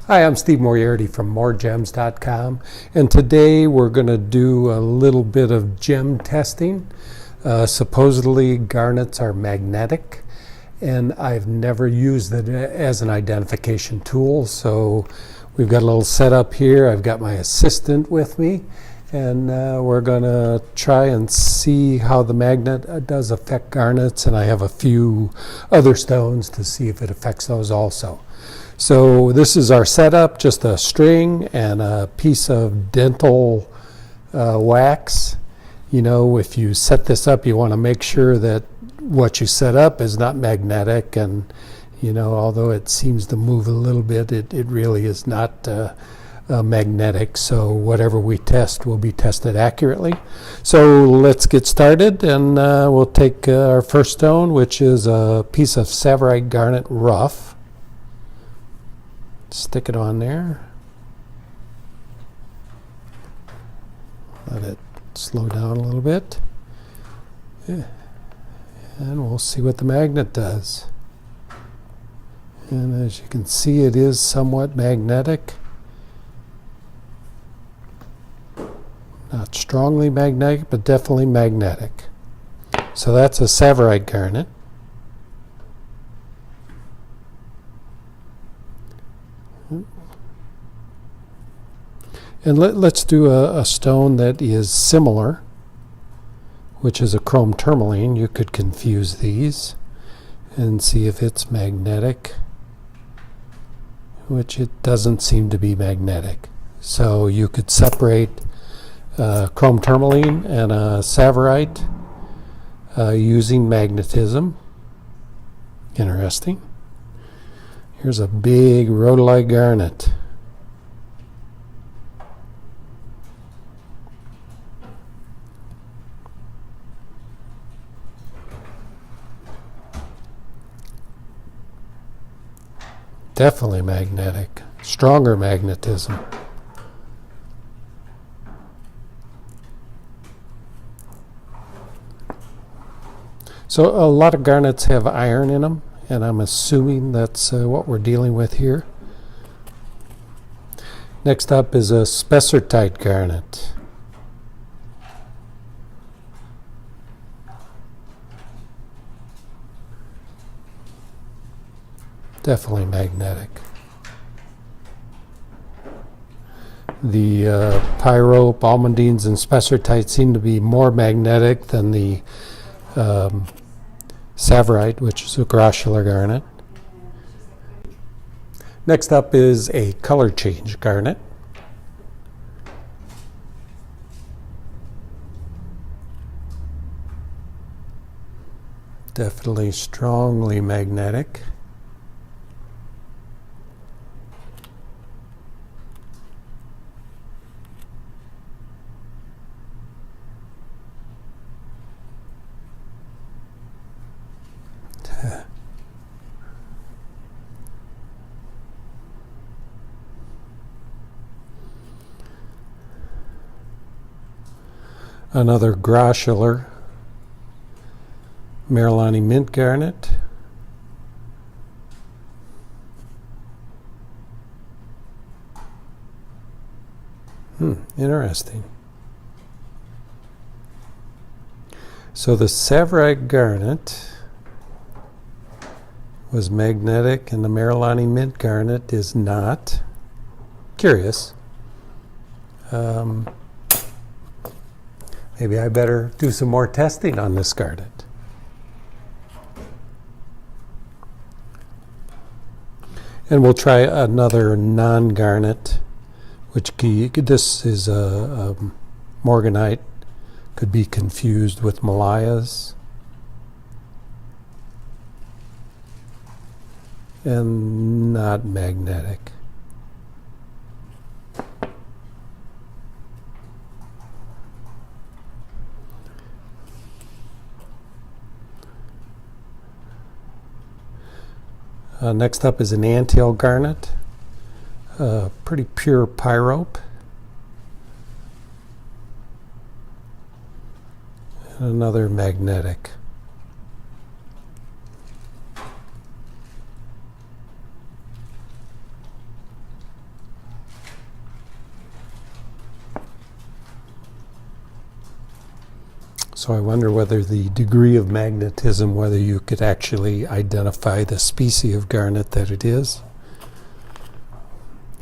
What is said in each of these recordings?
Hi, I'm Steve Moriarty from moregems.com, and today we're going to do a little bit of gem testing. Supposedly garnets are magnetic, and I've never used it as an identification tool, so we've got a little setup here. I've got my assistant with me, and we're going to try and see how the magnet does affect garnets, and I have a few other stones to see if it affects those also. So this is our setup, just a string and a piece of dental wax. You know, if you set this up, you want to make sure that what you set up is not magnetic, and you know, although it seems to move a little bit, it really is not magnetic. So whatever we test will be tested accurately. So let's get started, and we'll take our first stone, which is a piece of Tsavorite garnet rough. Stick it on there. Let it slow down a little bit. Yeah. And we'll see what the magnet does. And as you can see, it is somewhat magnetic. Not strongly magnetic, but definitely magnetic. So that's a Tsavorite garnet. And let's do a stone that is similar, which is a chrome tourmaline. You could confuse these and see if it's magnetic, which it doesn't seem to be magnetic. So you could separate chrome tourmaline and a Tsavorite using magnetism. Interesting. Here's a big rhodolite garnet. Definitely magnetic, stronger magnetism. So a lot of garnets have iron in them, and I'm assuming that's what we're dealing with here. Next up is a spessartite garnet. Definitely magnetic. The pyrope, almandines, and spessartite seem to be more magnetic than the Tsavorite, which is a grossular garnet. Next up is a color change garnet. Definitely strongly magnetic. Another grossular Merilani mint garnet. Interesting. So the Tsavorite garnet was magnetic and the Merilani mint garnet is not. Curious. Maybe I better do some more testing on this garnet. And we'll try another non-garnet, which this is a morganite, could be confused with Malayas. And not magnetic. Next up is an anthill garnet, pretty pure pyrope. And another magnetic. So I wonder whether the degree of magnetism, whether you could actually identify the species of garnet that it is.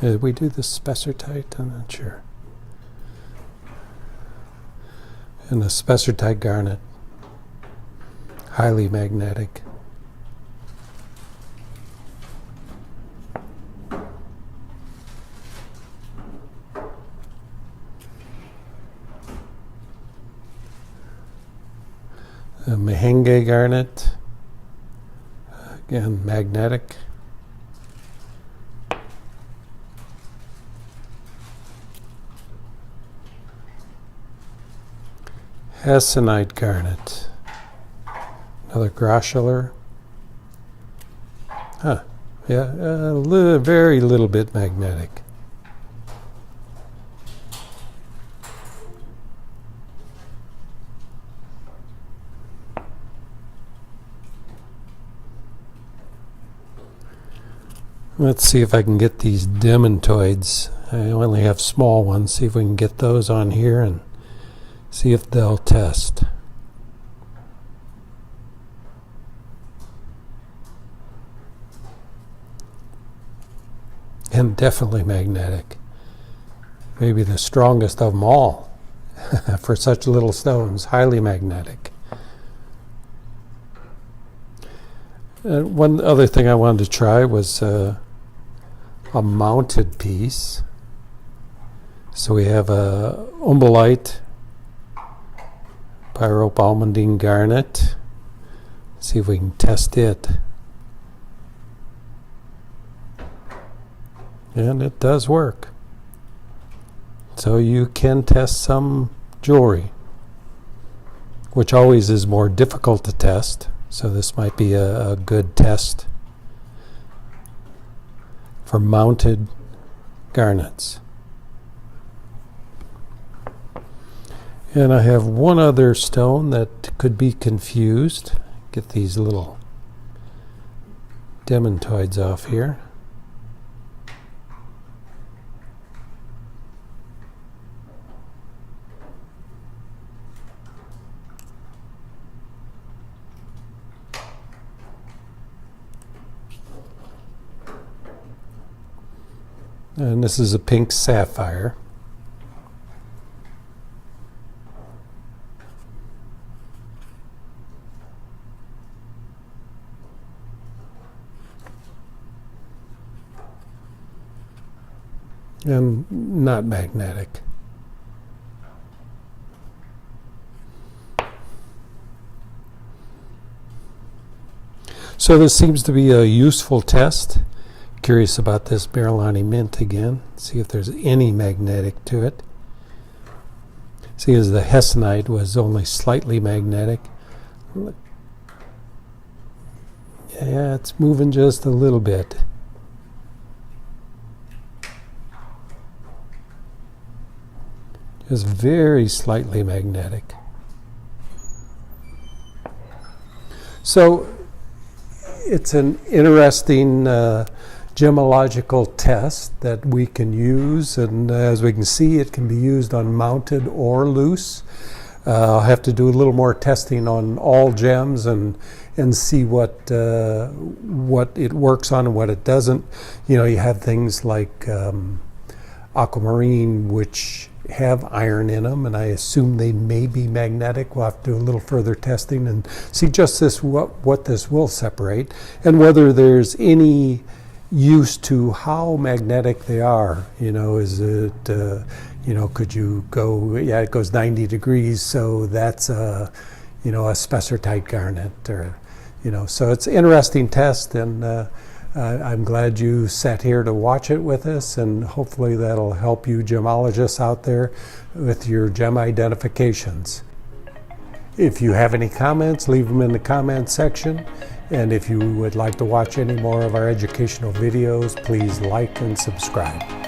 Did we do the spessartite? I'm not sure. And the spessartite garnet, highly magnetic. Mahenge garnet, again magnetic. Hessonite garnet, another groschular. Huh, yeah, very little bit magnetic. Let's see if I can get these demantoids. I only have small ones. See if we can get those on here and see if they'll test. And definitely magnetic. Maybe the strongest of them all for such little stones. Highly magnetic. One other thing I wanted to try was a mounted piece. So we have a umbellite pyrope garnet. See if we can test it. And it does work. So you can test some jewelry, which always is more difficult to test. So this might be a good test for mounted garnets. And I have one other stone that could be confused. Get these little demantoids off here. And this is a pink sapphire. And not magnetic. So this seems to be a useful test. Curious about this Merilani mint again. See if there's any magnetic to it. See, as the hessonite was only slightly magnetic. Yeah, it's moving just a little bit. Just very slightly magnetic. So it's an interesting gemological test that we can use, and as we can see, it can be used on mounted or loose. I'll have to do a little more testing on all gems and see what it works on and what it doesn't. You know, you have things like aquamarine, which have iron in them, and I assume they may be magnetic. We'll have to do a little further testing and see just this what this will separate, and whether there's any use to how magnetic they are. You know, is it you know, could you go, yeah, it goes 90 degrees, so that's a, you know, a spessartite garnet, or, you know, so it's an interesting test, and I'm glad you sat here to watch it with us, and hopefully that'll help you gemologists out there with your gem identifications. If you have any comments, leave them in the comment section. And if you would like to watch any more of our educational videos, please like and subscribe.